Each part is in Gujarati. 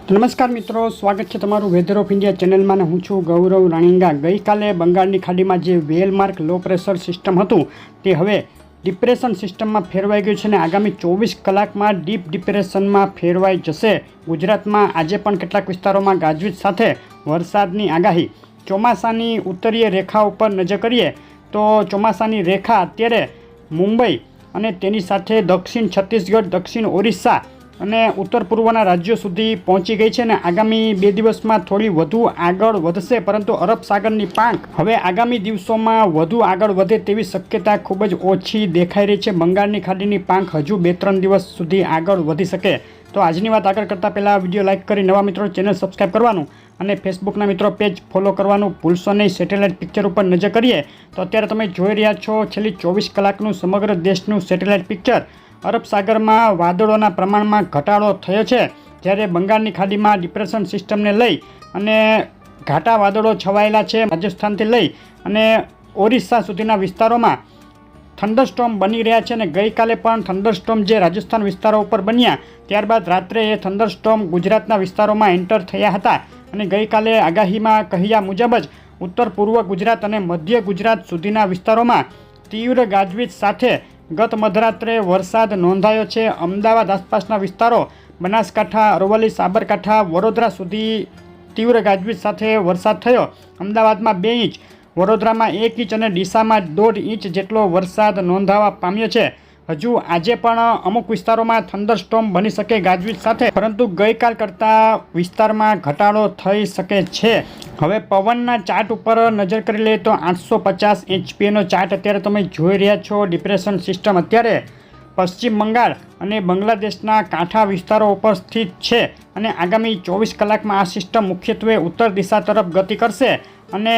નમસ્કાર મિત્રો, સ્વાગત છે તમારું વેધર ઓફ ઇન્ડિયા ચેનલમાં ને હું છું ગૌરવ રાણીંગા। ગઈકાલે બંગાળની ખાડીમાં જે વેલમાર્ક લો પ્રેશર સિસ્ટમ હતું તે હવે ડિપ્રેશન સિસ્ટમમાં ફેરવાઈ ગયું છે અને આગામી 24 કલાકમાં ડીપ ડિપ્રેશનમાં ફેરવાઈ જશે। ગુજરાતમાં આજે પણ કેટલાક વિસ્તારોમાં ગાજવીજ સાથે વરસાદની આગાહી। ચોમાસાની ઉત્તરીય રેખા ઉપર નજર કરીએ તો ચોમાસાની રેખા અત્યારે મુંબઈ અને તેની સાથે દક્ષિણ છત્તીસગઢ, દક્ષિણ ઓરિસ્સા અને ઉત્તર પૂર્વના રાજ્યો સુધી પહોંચી ગઈ છે અને આગામી 2 દિવસમાં થોડી વધુ આગળ વધશે, પરંતુ અરબ સાગરની પાંખ હવે આગામી દિવસોમાં વધુ આગળ વધે તેવી શક્યતા ખૂબ જ ઓછી દેખાઈ રહી છે। બંગાળની ખાડીની પાંખ હજુ 2-3 દિવસ સુધી આગળ વધી શકે। તો આજની વાત આગળ કરતાં પહેલાં વિડીયો લાઇક કરી નવા મિત્રો ચેનલ સબસ્ક્રાઈબ કરવાનું અને ફેસબુકના મિત્રો પેજ ફોલો કરવાનું ભૂલશો નહીં। સેટેલાઇટ પિક્ચર ઉપર નજર કરીએ તો અત્યારે તમે જોઈ રહ્યા છો છેલ્લી 24 કલાકનું સમગ્ર દેશનું સેટેલાઇટ પિક્ચર। અરબ સાગરમાં વાદળોના પ્રમાણમાં ઘટાડો થયો છે, જ્યારે બંગાળની ખાડીમાં ડિપ્રેશન સિસ્ટમને લઈ અને ઘાટા વાદળો છવાયેલા છે। રાજસ્થાનથી લઈ અને ઓરિસ્સા સુધીના વિસ્તારોમાં થંડરસ્ટોર્મ બની રહ્યા છે અને ગઈકાલે પણ થંડરસ્ટોર્મ જે રાજસ્થાન વિસ્તારો ઉપર બન્યા ત્યારબાદ રાત્રે એ થંડરસ્ટોર્મ ગુજરાતના વિસ્તારોમાં એન્ટર થયા હતા અને ગઈકાલે આગાહીમાં કહ્યા મુજબ જ ઉત્તર પૂર્વ ગુજરાત અને મધ્ય ગુજરાત સુધીના વિસ્તારોમાં તીવ્ર ગાજવીજ સાથે ગત મધરાત્રે વરસાદ નોંધાયો છે। અમદાવાદ આસપાસના વિસ્તારો, બનાસકાંઠા, અરવલ્લી, સાબરકાંઠા, વડોદરા સુધી તીવ્ર ગાજવીજ સાથે વરસાદ થયો। અમદાવાદમાં 2 ઇંચ, વડોદરામાં 1 ઇંચ અને ડીસામાં 1.5 ઇંચ જેટલો વરસાદ નોંધાવા પામ્યો છે। હજુ આજે પણ અમુક વિસ્તારોમાં થંડરસ્ટોર્મ બની શકે ગાજવીજ સાથે, પરંતુ ગઈકાલ કરતાં વિસ્તારમાં ઘટાડો થઈ શકે છે। હવે પવનના ચાર્ટ ઉપર નજર કરી લઈએ તો 850 HPAનો ચાર્ટ અત્યારે તમે જોઈ રહ્યા છો। ડિપ્રેશન સિસ્ટમ અત્યારે પશ્ચિમ બંગાળ અને બાંગ્લાદેશના કાંઠા વિસ્તારો ઉપર સ્થિત છે અને આગામી 24 કલાકમાં આ સિસ્ટમ મુખ્યત્વે ઉત્તર દિશા તરફ ગતિ કરશે અને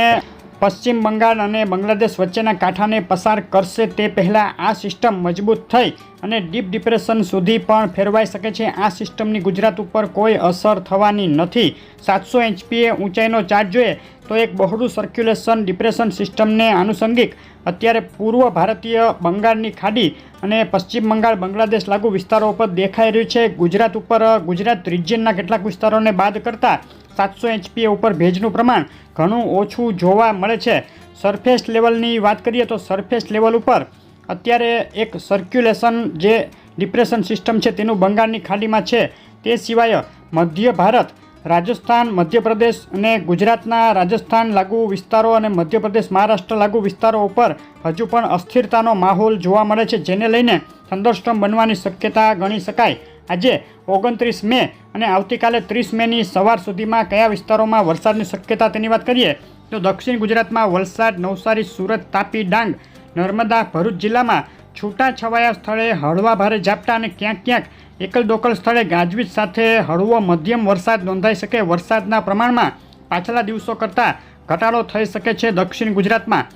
પશ્ચિમ બંગાળ અને બાંગ્લાદેશ વચ્ચેના કાંઠાને પસાર કરશે તે પહેલાં આ સિસ્ટમ મજબૂત થઈ અને ડીપ ડિપ્રેશન સુધી પણ ફેરવાઈ શકે છે। આ સિસ્ટમની ગુજરાત ઉપર કોઈ અસર થવાની નથી। 700 HPA ઊંચાઈનો ચાર્ટ જોઈએ તો એક બહોળું સર્ક્યુલેશન ડિપ્રેશન સિસ્ટમને આનુષંગિક અત્યારે પૂર્વ ભારતીય બંગાળની ખાડી અને પશ્ચિમ બંગાળ બાંગ્લાદેશ લાગુ વિસ્તારો ઉપર દેખાઈ રહ્યું છે। ગુજરાત ઉપર ગુજરાત રિજિયનના કેટલાક વિસ્તારોને બાદ કરતાં 700 HPA ઉપર ભેજનું પ્રમાણ ઘણું ઓછું જોવા મળે છે। સરફેસ લેવલની વાત કરીએ તો સરફેસ લેવલ ઉપર અત્યારે એક સર્ક્યુલેશન જે ડિપ્રેશન સિસ્ટમ છે તેનું બંગાળની ખાડીમાં છે। તે સિવાય મધ્ય ભારત, રાજસ્થાન, મધ્યપ્રદેશ અને ગુજરાતના રાજસ્થાન લાગુ વિસ્તારો અને મધ્યપ્રદેશ, મહારાષ્ટ્ર લાગુ વિસ્તારો ઉપર હજુ પણ અસ્થિરતાનો માહોલ જોવા મળે છે, જેને લઈને થંડરસ્ટોર્મ બનવાની શક્યતા ગણી શકાય। આજે 29 મે અને આવતીકાલે 30 મેની સવાર સુધીમાં કયા વિસ્તારોમાં વરસાદની શક્યતા તેની વાત કરીએ તો દક્ષિણ ગુજરાતમાં વલસાડ, નવસારી, સુરત, તાપી, ડાંગ, નર્મદા, ભરૂચ જિલ્લામાં છૂટાછવાયા સ્થળે હળવા ભારે ઝાપટા અને ક્યાંક ક્યાંક એકલ દોકલ સ્થળે ગાજવીજ સાથે હળવો મધ્યમ વરસાદ નોંધાઈ શકે। વરસાદના પ્રમાણમાં પાછલા દિવસો કરતાં ઘટાડો થઈ શકે છે। દક્ષિણ ગુજરાતમાં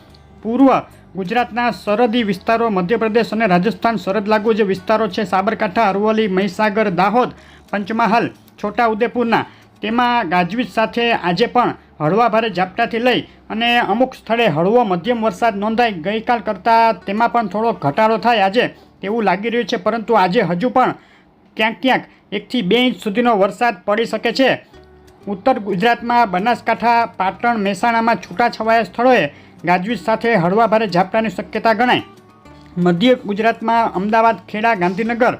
પૂર્વ ગુજરાતના સરહદી વિસ્તારો, મધ્યપ્રદેશ અને રાજસ્થાન સરહદ લાગુ જે વિસ્તારો છે સાબરકાંઠા, અરવલ્લી, મહીસાગર, દાહોદ, પંચમહાલ, છોટાઉદેપુરના તેમાં ગાજવીજ સાથે આજે પણ હળવા ભારે ઝાપટાથી લઈ અને અમુક સ્થળે હળવો મધ્યમ વરસાદ નોંધાય। ગઈકાલ કરતાં તેમાં પણ થોડો ઘટાડો થાય આજે તેવું લાગી રહ્યું છે, પરંતુ આજે હજુ પણ ક્યાંક ક્યાંક 1 થી 2 ઇંચ સુધીનો વરસાદ પડી શકે છે। ઉત્તર ગુજરાતમાં બનાસકાંઠા, પાટણ, મહેસાણામાં છૂટાછવાયા સ્થળોએ ગાજવીજ સાથે હળવા ભારે ઝાપટાની શક્યતા ગણાય। મધ્ય ગુજરાતમાં અમદાવાદ, ખેડા, ગાંધીનગર,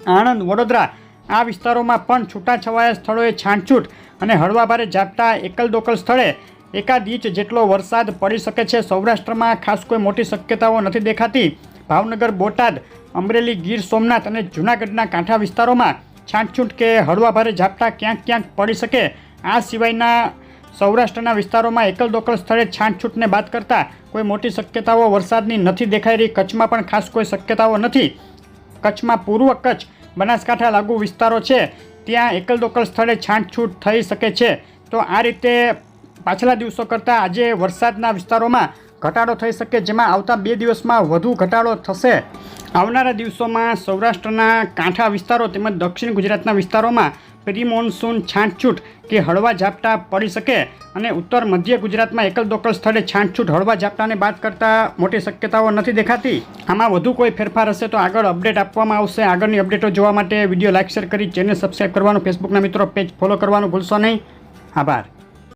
આણંદ, વડોદરા આ વિસ્તારોમાં પણ છૂટાછવાયા સ્થળોએ છાંટછૂટ અને હળવા ભારે ઝાપટા, એકલ દોકલ સ્થળે એકાદ ઇંચ જેટલો વરસાદ પડી શકે છે। સૌરાષ્ટ્રમાં ખાસ કોઈ મોટી શક્યતાઓ નથી દેખાતી। ભાવનગર, બોટાદ, અમરેલી, ગીર સોમનાથ અને જૂનાગઢના કાંઠા વિસ્તારોમાં છાંટછૂટ કે હળવા ભારે ઝાપટા ક્યાંક ક્યાંક પડી શકે। આ સિવાયના સૌરાષ્ટ્રના વિસ્તારોમાં એકલ દોકલ સ્થળે છાંટછૂટને બાદ કરતાં કોઈ મોટી શક્યતાઓ વરસાદની નથી દેખાઈ રહી। કચ્છમાં પણ ખાસ કોઈ શક્યતાઓ નથી। કચ્છમાં પૂર્વ કચ્છ, બનાસકાંઠા લાગુ વિસ્તારો છે ત્યાં એકલ દોકલ સ્થળે છાંટછૂટ થઈ શકે છે। તો આ રીતે પાછલા દિવસો કરતાં આજે વરસાદના વિસ્તારોમાં ઘટાડો થઈ શકે, જેમાં આવતા 2 દિવસમાં વધુ ઘટાડો થશે। આવનારા દિવસોમાં સૌરાષ્ટ્રના કાંઠા વિસ્તારો તેમજ દક્ષિણ ગુજરાતના વિસ્તારોમાં પ્રી મોન્સૂન છાંટછૂટ કે હળવા ઝાપટા પડી શકે અને ઉત્તર મધ્ય ગુજરાતમાં એકલ દોકલ સ્થળે છાંટછૂટ હળવા ઝાપટાને બાદ કરતાં મોટી શક્યતાઓ નથી દેખાતી. આમાં વધુ કોઈ ફેરફાર હશે તો આગળ અપડેટ આપવામાં આવશે. આગળની અપડેટો જોવા માટે વિડીયો લાઇક શેર કરી ચેનલ સબસ્ક્રાઈબ કરવાનું, ફેસબુકના મિત્રો પેજ ફોલો કરવાનું ભૂલશો નહીં. આભાર.